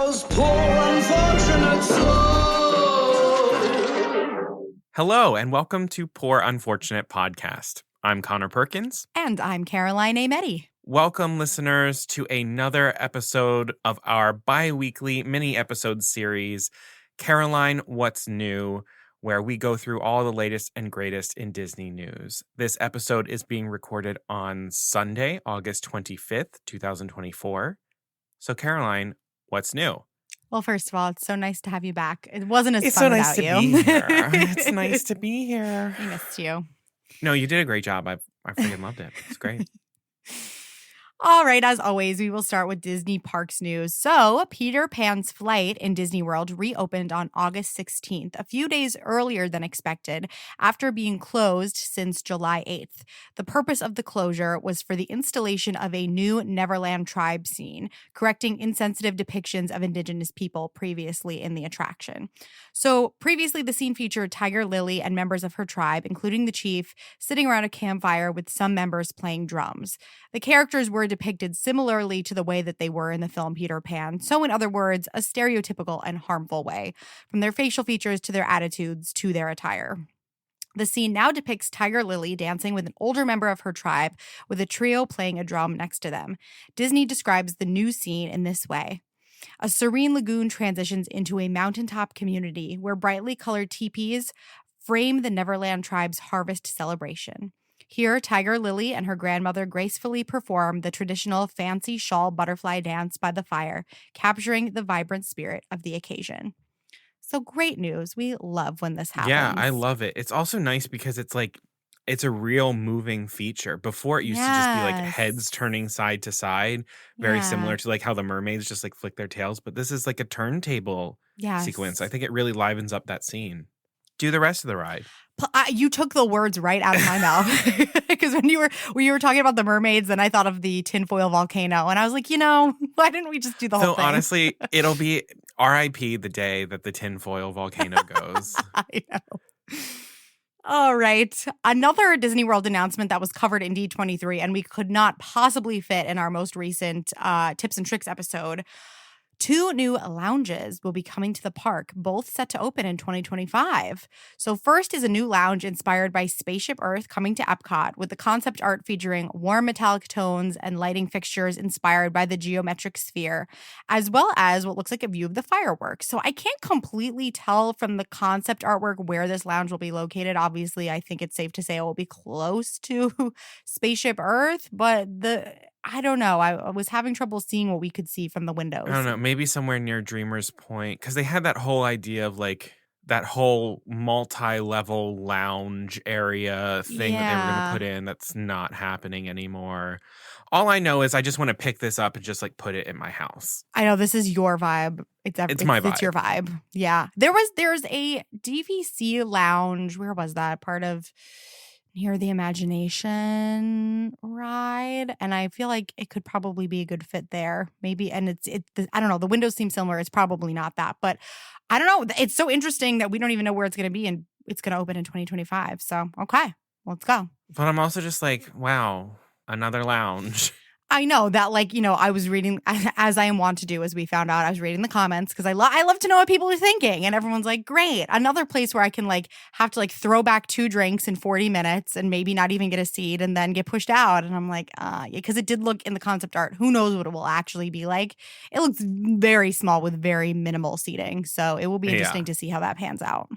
those poor unfortunate souls. Hello, and welcome to Poor Unfortunate Podcast. I'm Conor Perkins. And I'm Caroline Ametti. Welcome, listeners, to another episode of our bi-weekly mini-episode series, Caroline, What's New?, where we go through all the latest and greatest in Disney news. This episode is being recorded on Sunday, August 25th, 2024. So, Caroline, what's new? Well, first of all, it's so nice to have you back. It wasn't as It's fun so nice without to you. be here. It's nice to be here. I missed you. No, you did a great job. I freaking loved it. It's great. All right, as always, we will start with Disney Parks news. So, Peter Pan's flight in Disney World reopened on August 16th, a few days earlier than expected, after being closed since July 8th. The purpose of the closure was for the installation of a new Neverland tribe scene, correcting insensitive depictions of Indigenous people previously in the attraction. So, previously, the scene featured Tiger Lily and members of her tribe, including the chief, sitting around a campfire with some members playing drums. The characters were depicted similarly to the way that they were in the film Peter Pan. So, in other words, a stereotypical and harmful way, from their facial features to their attitudes to their attire. The scene now depicts Tiger Lily dancing with an older member of her tribe, with a trio playing a drum next to them. Disney describes the new scene in this way. A serene lagoon transitions into a mountaintop community where brightly colored teepees frame the Neverland tribe's harvest celebration. Here, Tiger Lily and her grandmother gracefully perform the traditional fancy shawl butterfly dance by the fire, capturing the vibrant spirit of the occasion. So great news. We love when this happens. Yeah, I love it. It's also nice because it's like, it's a real moving feature. Before, it used to just be like heads turning side to side, very similar to like how the mermaids just like flick their tails. But this is like a turntable sequence. I think it really livens up that scene. Do the rest of the ride. You took the words right out of my mouth, because when you were talking about the mermaids, then I thought of the tinfoil volcano, and I was like, why didn't we just do the whole thing? So honestly, it'll be R.I.P. the day that the tinfoil volcano goes. I know. All right. Another Disney World announcement that was covered in D23, and we could not possibly fit in our most recent Tips and Tricks episode. 2 new lounges will be coming to the park, both set to open in 2025. So first is a new lounge inspired by Spaceship Earth coming to Epcot, with the concept art featuring warm metallic tones and lighting fixtures inspired by the geometric sphere, as well as what looks like a view of the fireworks. So I can't completely tell from the concept artwork where this lounge will be located. Obviously, I think it's safe to say it will be close to Spaceship Earth, but I don't know. I was having trouble seeing what we could see from the windows. I don't know. Maybe somewhere near Dreamer's Point. Because they had that whole idea of like that whole multi-level lounge area thing that they were going to put in. That's not happening anymore. All I know is I just want to pick this up and just like put it in my house. I know this is your vibe. It's my vibe. It's your vibe. Yeah. There's a DVC lounge. Where was that? Part of Near the Imagination ride, and I feel like it could probably be a good fit there. Maybe, and I don't know. The windows seem similar. It's probably not that, but I don't know. It's so interesting that we don't even know where it's going to be, and it's going to open in 2025. So okay, let's go. But I'm also just like, wow, another lounge. I know that, I was reading, as I am wont to do, as we found out, I was reading the comments because I love to know what people are thinking. And everyone's like, great. Another place where I can have to throw back 2 drinks in 40 minutes and maybe not even get a seat and then get pushed out. And I'm like, yeah, because it did look in the concept art. Who knows what it will actually be like? It looks very small with very minimal seating. So it will be interesting to see how that pans out.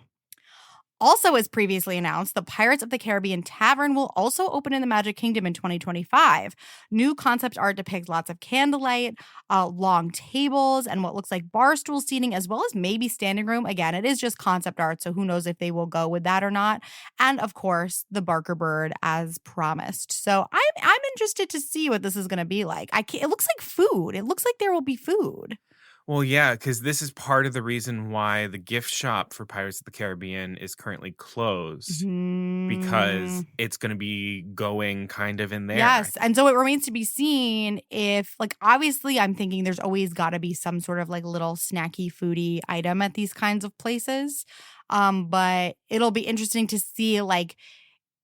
Also, as previously announced, the Pirates of the Caribbean Tavern will also open in the Magic Kingdom in 2025. New concept art depicts lots of candlelight, long tables, and what looks like bar stool seating, as well as maybe standing room. Again, it is just concept art, so who knows if they will go with that or not. And of course, the Barker Bird as promised. So I'm interested to see what this is going to be like. It looks like food. It looks like there will be food. Well, yeah, because this is part of the reason why the gift shop for Pirates of the Caribbean is currently closed, because it's going to be going kind of in there. Yes, and so it remains to be seen if, obviously I'm thinking there's always got to be some sort of little snacky foodie item at these kinds of places. But it'll be interesting to see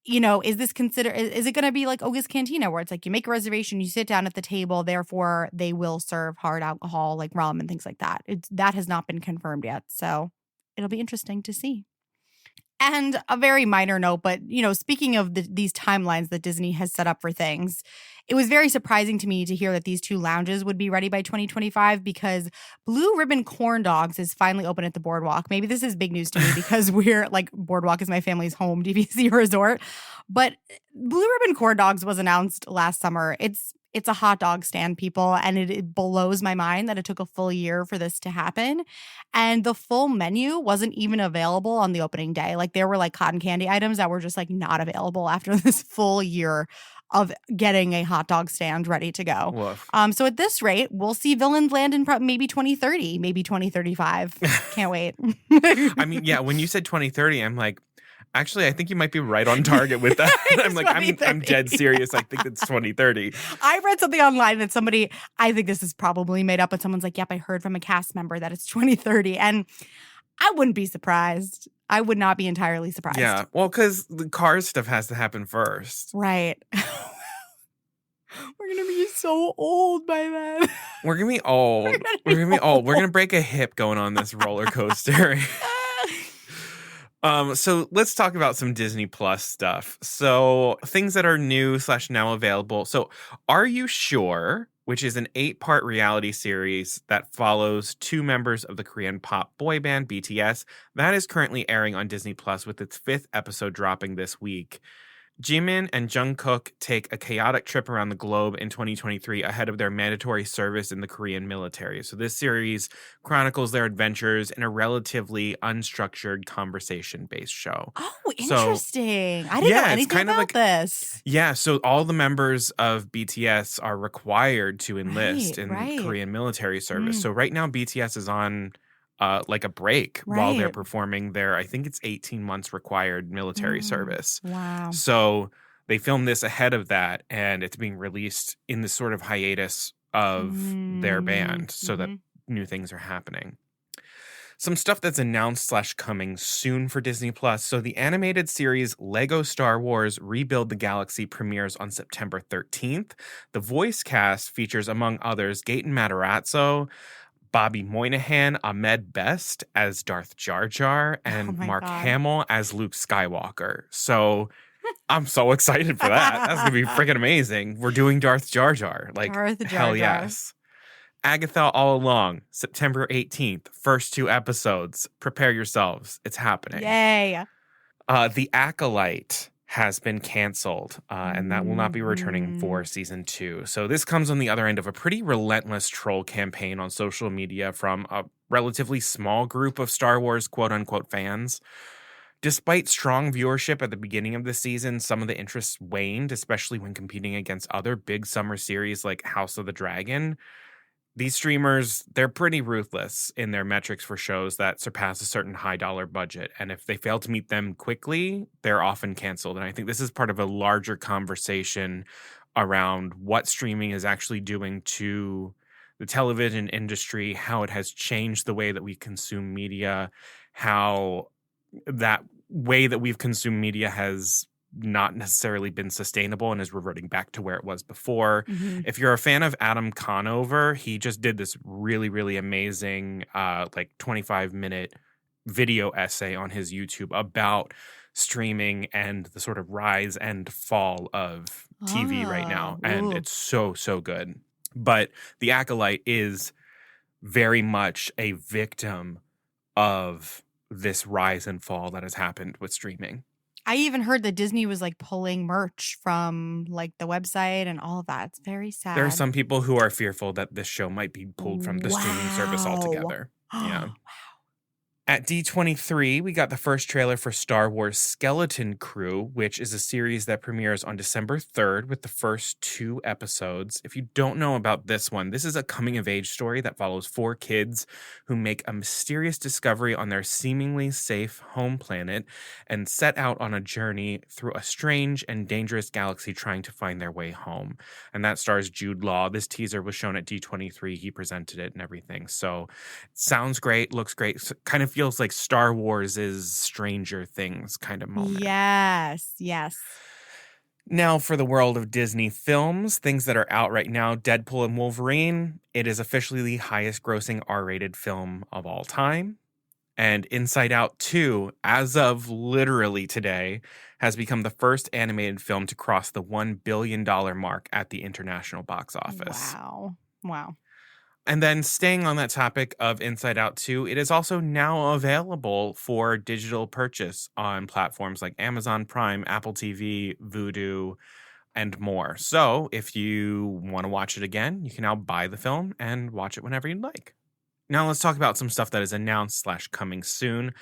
is this is it going to be like Oga's Cantina where it's like you make a reservation, you sit down at the table, therefore they will serve hard alcohol like rum and things like that. That has not been confirmed yet. So it'll be interesting to see. And a very minor note, but, speaking of these timelines that Disney has set up for things, it was very surprising to me to hear that these 2 lounges would be ready by 2025 because Blue Ribbon Corn Dogs is finally open at the Boardwalk. Maybe this is big news to me because Boardwalk is my family's home DVC resort. But Blue Ribbon Corn Dogs was announced last summer. It's a hot dog stand, people, and it blows my mind that it took a full year for this to happen. And the full menu wasn't even available on the opening day. Like there were like cotton candy items that were just like not available after this full year of getting a hot dog stand ready to go. Woof. So at this rate, we'll see villains land in maybe 2030, maybe 2035. Can't wait. I mean, yeah, when you said 2030, I'm like, actually, I think you might be right on target with that. I'm like, I'm dead serious. I think it's 2030. I read something online that I think this is probably made up, but someone's like, yep, I heard from a cast member that it's 2030. And I wouldn't be surprised. I would not be entirely surprised. Yeah, well, because the Cars stuff has to happen first. Right. We're going to be so old by then. We're going to be old. We're going to be old. We're going to break a hip going on this roller coaster. So let's talk about some Disney Plus stuff. So things that are new / now available. So Are You Sure, which is an 8-part reality series that follows 2 members of the Korean pop boy band BTS. That is currently airing on Disney Plus with its 5th episode dropping this week. Jimin and Jungkook take a chaotic trip around the globe in 2023 ahead of their mandatory service in the Korean military. So this series chronicles their adventures in a relatively unstructured conversation-based show. Oh, interesting. I didn't know anything about this. Yeah, so all the members of BTS are required to enlist in Korean military service. So right now BTS is on like a break while they're performing their, I think it's 18 months required military service. Wow. So they filmed this ahead of that, and it's being released in this sort of hiatus of their band so that new things are happening. Some stuff that's announced / coming soon for Disney Plus. So the animated series Lego Star Wars Rebuild the Galaxy premieres on September 13th. The voice cast features, among others, Gaten Matarazzo, Bobby Moynihan, Ahmed Best as Darth Jar Jar, and Mark Hamill as Luke Skywalker. So I'm so excited for that. That's going to be freaking amazing. We're doing Darth Jar Jar. Like, hell yes. Agatha All Along, September 18th. First 2 episodes. Prepare yourselves. It's happening. Yay. The Acolyte has been canceled, and that will not be returning for season 2. So this comes on the other end of a pretty relentless troll campaign on social media from a relatively small group of Star Wars quote-unquote fans. Despite strong viewership at the beginning of the season, some of the interest waned, especially when competing against other big summer series like House of the Dragon. These streamers, they're pretty ruthless in their metrics for shows that surpass a certain high-dollar budget. And if they fail to meet them quickly, they're often canceled. And I think this is part of a larger conversation around what streaming is actually doing to the television industry, how it has changed the way that we consume media, how that way that we've consumed media has not necessarily been sustainable and is reverting back to where it was before. If you're a fan of Adam Conover, he just did this really, really amazing 25-minute video essay on his YouTube about streaming and the sort of rise and fall of TV right now. And it's so, so good. But The Acolyte is very much a victim of this rise and fall that has happened with streaming. I even heard that Disney was like pulling merch from like the website and all of that. It's very sad. There are some people who are fearful that this show might be pulled from the streaming service altogether. Yeah. At D23, we got the first trailer for Star Wars Skeleton Crew, which is a series that premieres on December 3rd with the first 2 episodes. If you don't know about this one, this is a coming-of-age story that follows 4 kids who make a mysterious discovery on their seemingly safe home planet and set out on a journey through a strange and dangerous galaxy trying to find their way home. And that stars Jude Law. This teaser was shown at D23. He presented it and everything. So it sounds great, looks great. Kind of feels like Star Wars is Stranger Things kind of moment. Yes. Now, for the world of Disney films, things that are out right now, Deadpool and Wolverine, it is officially the highest grossing R-rated film of all time. And Inside Out 2, as of literally today, has become the first animated film to cross the $1 billion mark at the international box office. Wow. And then staying on that topic of Inside Out 2, it is also now available for digital purchase on platforms like Amazon Prime, Apple TV, Vudu, and more. So if you want to watch it again, you can now buy the film and watch it whenever you'd like. Now let's talk about some stuff that is announced / coming soon.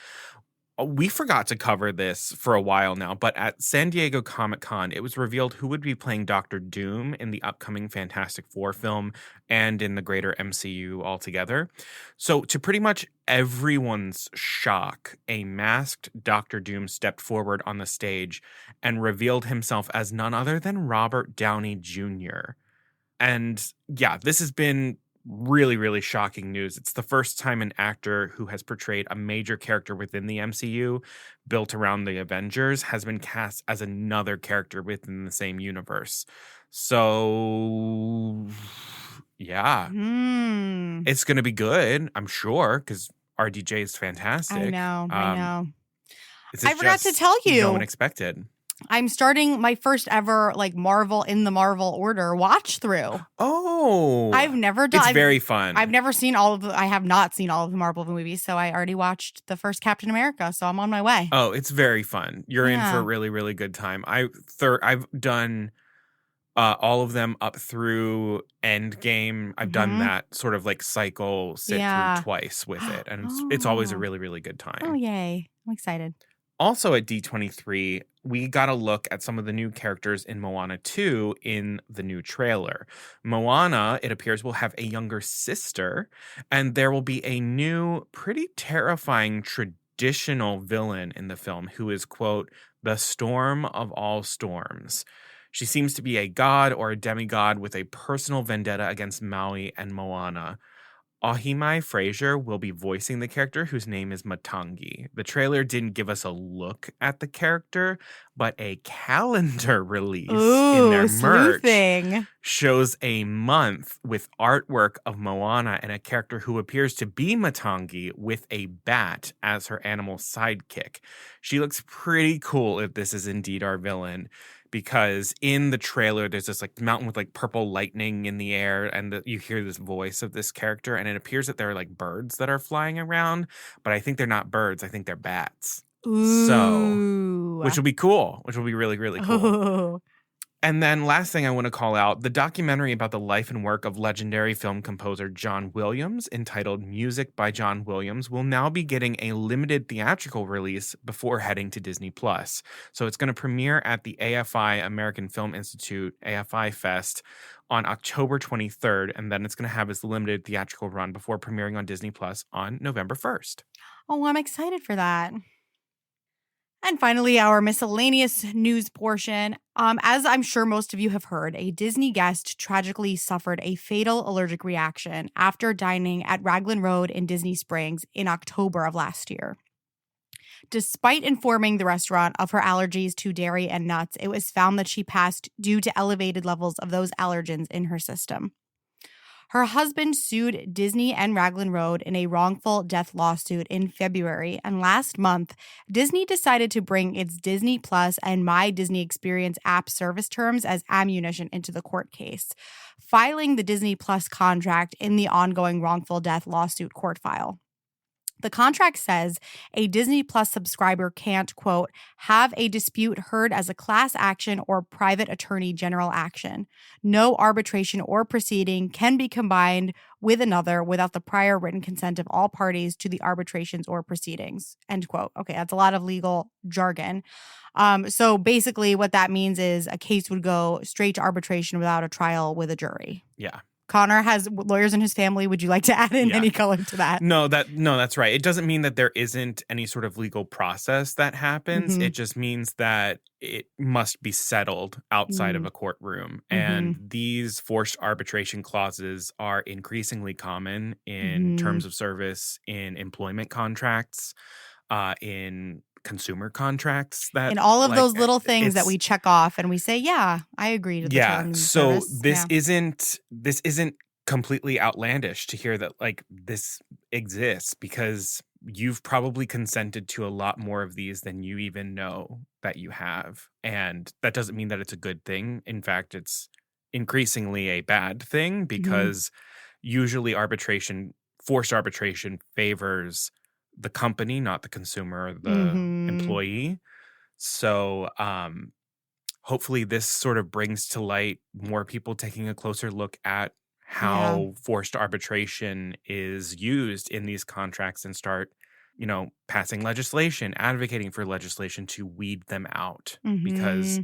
We forgot to cover this for a while now, but at San Diego Comic-Con, it was revealed who would be playing Doctor Doom in the upcoming Fantastic Four film and in the greater MCU altogether. So to pretty much everyone's shock, a masked Doctor Doom stepped forward on the stage and revealed himself as none other than Robert Downey Jr. And yeah, this has been really, really shocking news. It's the first time an actor who has portrayed a major character within the MCU built around the Avengers has been cast as another character within the same universe. So, yeah. It's going to be good, I'm sure, because RDJ is fantastic. I know. I forgot to tell you. No one expected. I'm starting my first ever Marvel in the Marvel order watch through. Oh, I've never done. It's very fun. I have not seen all of the Marvel movies, so I already watched the first Captain America, so I'm on my way. Oh, it's very fun. You're in for a really, really good time. I've done all of them up through Endgame. I've done that sort of cycle sit through twice with it, and it's always a really, really good time. Oh, yay! I'm excited. Also at D23, we got a look at some of the new characters in Moana 2 in the new trailer. Moana, it appears, will have a younger sister, and there will be a new, pretty terrifying traditional villain in the film who is, quote, the storm of all storms. She seems to be a god or a demigod with a personal vendetta against Maui and Moana. Ahimai Fraser will be voicing the character, whose name is Matangi. The trailer didn't give us a look at the character, but a calendar release in their merch shows a month with artwork of Moana and a character who appears to be Matangi with a bat as her animal sidekick. She looks pretty cool if this is indeed our villain, because in the trailer, there's this mountain with purple lightning in the air, and you hear this voice of this character, and it appears that there are birds that are flying around, but I think they're not birds. I think they're bats. Ooh. So, which will be cool, which will be really, really cool. Ooh. And then last thing I want to call out, the documentary about the life and work of legendary film composer John Williams, entitled Music by John Williams, will now be getting a limited theatrical release before heading to Disney+. So it's going to premiere at the AFI, American Film Institute, AFI Fest, on October 23rd, and then it's going to have its limited theatrical run before premiering on Disney+ on November 1st. Oh, I'm excited for that. And finally, our miscellaneous news portion. As I'm sure most of you have heard, a Disney guest tragically suffered a fatal allergic reaction after dining at Raglan Road in Disney Springs in October of last year. Despite informing the restaurant of her allergies to dairy and nuts, it was found that she passed due to elevated levels of those allergens in her system. Her husband sued Disney and Raglan Road in a wrongful death lawsuit in February, and last month, Disney decided to bring its Disney Plus and My Disney Experience app service terms as ammunition into the court case, filing the Disney Plus contract in the ongoing wrongful death lawsuit court file. The contract says a Disney Plus subscriber can't, quote, have a dispute heard as a class action or private attorney general action. No arbitration or proceeding can be combined with another without the prior written consent of all parties to the arbitrations or proceedings, end quote. Okay, that's a lot of legal jargon. So basically what that means is a case would go straight to arbitration without a trial with a jury. Yeah. Conor has lawyers in his family. Would you like to add in Yeah. any color to that? No, that's right. It doesn't mean that there isn't any sort of legal process that happens. Mhm. It just means that it must be settled outside of a courtroom. And these forced arbitration clauses are increasingly common in terms of service, in employment contracts, in consumer contracts. That And all of like those little things that it's we check off and we say, yeah, I agree to the yeah. terms of So service. this Yeah. isn't completely outlandish to hear that like this exists, because you've probably consented to a lot more of these than you even know that you have. And that doesn't mean that it's a good thing. In fact, it's increasingly a bad thing, because usually forced arbitration favors the company, not the consumer or the employee. So, hopefully this sort of brings to light more people taking a closer look at Yeah. how forced arbitration is used in these contracts, and start, passing legislation, advocating for legislation to weed them out, because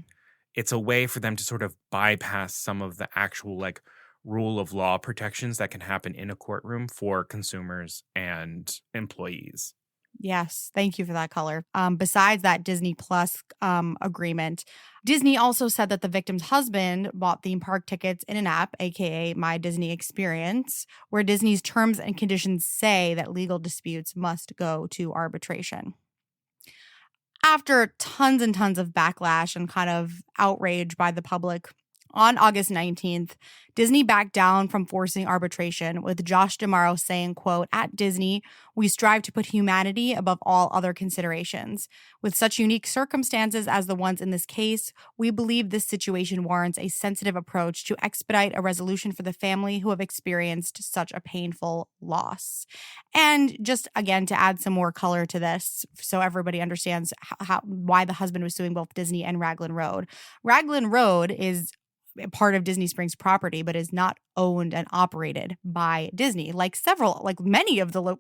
it's a way for them to sort of bypass some of the actual like rule of law protections that can happen in a courtroom for consumers and employees. Yes, thank you for that color. Besides that Disney Plus agreement, Disney also said that the victim's husband bought theme park tickets in an app, aka My Disney Experience, where Disney's terms and conditions say that legal disputes must go to arbitration. After tons and tons of backlash and kind of outrage by the public, on August 19th, Disney backed down from forcing arbitration, with Josh D'Amaro saying, quote, "At Disney, we strive to put humanity above all other considerations. With such unique circumstances as the ones in this case, we believe this situation warrants a sensitive approach to expedite a resolution for the family who have experienced such a painful loss." And just again, to add some more color to this, so everybody understands why the husband was suing both Disney and Raglan Road. Raglan Road is part of Disney Springs property, but is not owned and operated by Disney. Like many of the,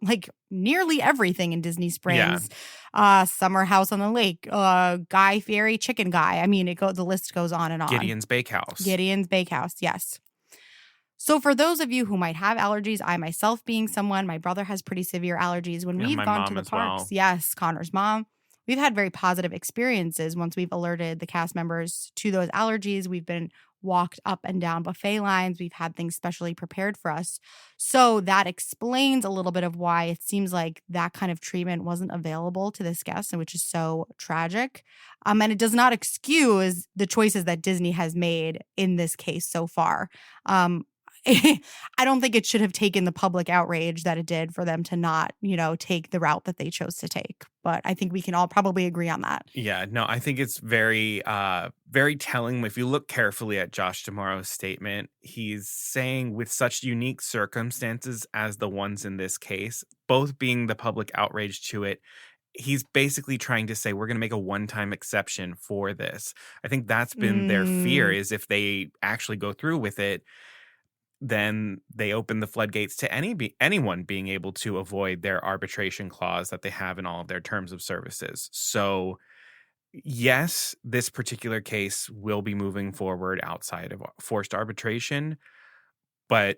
nearly everything in Disney Springs, Summer House on the Lake, Guy Fieri Chicken Guy. I mean, the list goes on and on. Gideon's Bakehouse. Gideon's Bakehouse, yes. So for those of you who might have allergies, I myself being someone, my brother has pretty severe allergies. When we've my gone mom to the as parks, well. yes, Connor's mom, we've had very positive experiences once we've alerted the cast members to those allergies. We've been walked up and down buffet lines. We've had things specially prepared for us. So that explains a little bit of why it seems like that kind of treatment wasn't available to this guest, and which is so tragic. And it does not excuse the choices that Disney has made in this case so far. I don't think it should have taken the public outrage that it did for them to not, take the route that they chose to take. But I think we can all probably agree on that. Yeah, no, I think it's very, very telling. If you look carefully at Josh D'Amaro's statement, he's saying, with such unique circumstances as the ones in this case, both being the public outrage to it, he's basically trying to say, we're going to make a one-time exception for this. I think that's been their fear, is if they actually go through with it, then they open the floodgates to anyone being able to avoid their arbitration clause that they have in all of their terms of services. So yes, this particular case will be moving forward outside of forced arbitration. But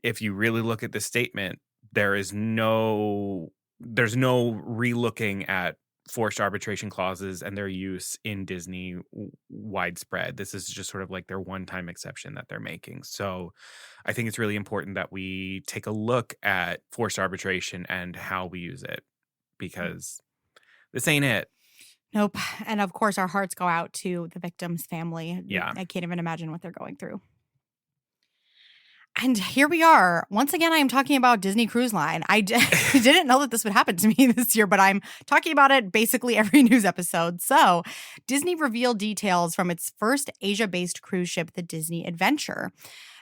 if you really look at the statement, there's no relooking at forced arbitration clauses and their use in Disney widespread. This is just sort of like their one-time exception that they're making. So I think it's really important that we take a look at forced arbitration and how we use it, because this ain't it. Nope. And of course, our hearts go out to the victim's family. Yeah. I can't even imagine what they're going through. And here we are. Once again, I am talking about Disney Cruise Line. I didn't know that this would happen to me this year, but I'm talking about it basically every news episode. So Disney revealed details from its first Asia-based cruise ship, the Disney Adventure.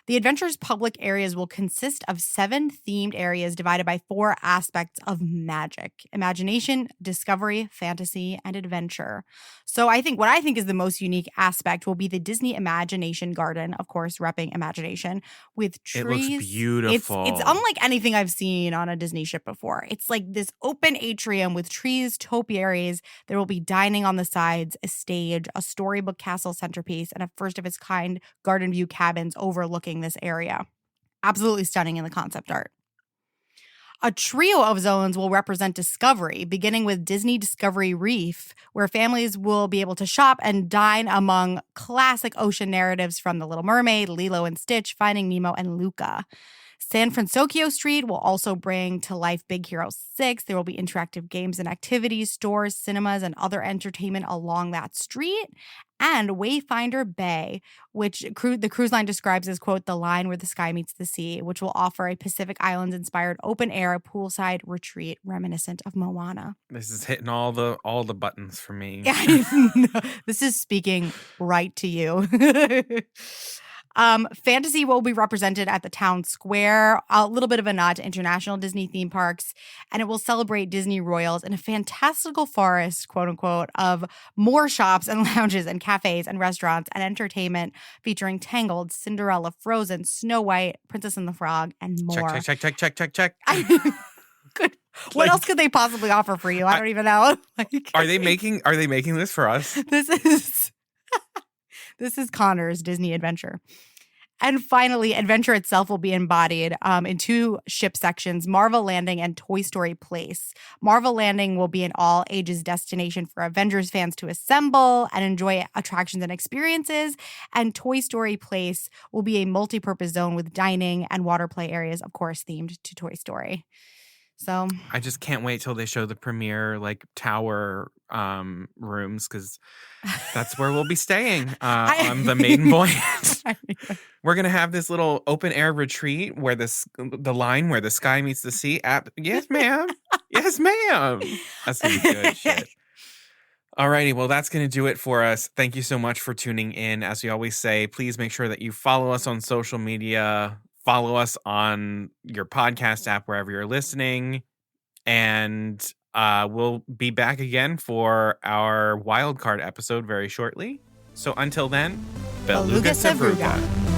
The Adventure's public areas will consist of 7 themed areas divided by 4 aspects of magic: imagination, discovery, fantasy, and adventure. So what I think is the most unique aspect will be the Disney Imagination Garden, of course, repping imagination, with trees. It looks beautiful. It's unlike anything I've seen on a Disney ship before. It's like this open atrium with trees, topiaries. There will be dining on the sides, a stage, a storybook castle centerpiece, and a first-of-its-kind garden view cabins overlooking this area. absolutely stunning in the concept art. A trio of zones will represent discovery, beginning with Disney Discovery Reef, where families will be able to shop and dine among classic ocean narratives from The Little Mermaid, Lilo and Stitch, Finding Nemo, and Luca. San Francisco Street will also bring to life Big Hero 6. There will be interactive games and activities, stores, cinemas, and other entertainment along that street. And Wayfinder Bay, which the cruise line describes as, quote, the line where the sky meets the sea, which will offer a Pacific Islands-inspired open-air poolside retreat reminiscent of Moana. This is hitting all the buttons for me. This is speaking right to you. Fantasy will be represented at the town square, a little bit of a nod to international Disney theme parks, and it will celebrate Disney royals in a fantastical forest, quote unquote, of more shops and lounges and cafes and restaurants and entertainment featuring Tangled, Cinderella, Frozen, Snow White, Princess and the Frog, and more. Check. Good. What else could they possibly offer for you? I don't even know. Are they making this for us? This is Conor's Disney Adventure. And finally, Adventure itself will be embodied in two ship sections, Marvel Landing and Toy Story Place. Marvel Landing will be an all-ages destination for Avengers fans to assemble and enjoy attractions and experiences. And Toy Story Place will be a multi-purpose zone with dining and water play areas, of course, themed to Toy Story. So I just can't wait till they show the premiere tower rooms, because that's where we'll be staying on the Maiden Voyage. We're gonna have this little open air retreat where the line where the sky meets the sea. Yes, ma'am. Yes, ma'am. That's gonna be good shit. Alrighty, well, that's going to do it for us. Thank you so much for tuning in. As we always say, please make sure that you follow us on social media. Follow us on your podcast app, wherever you're listening. And we'll be back again for our wildcard episode very shortly. So until then, Beluga Sevruga.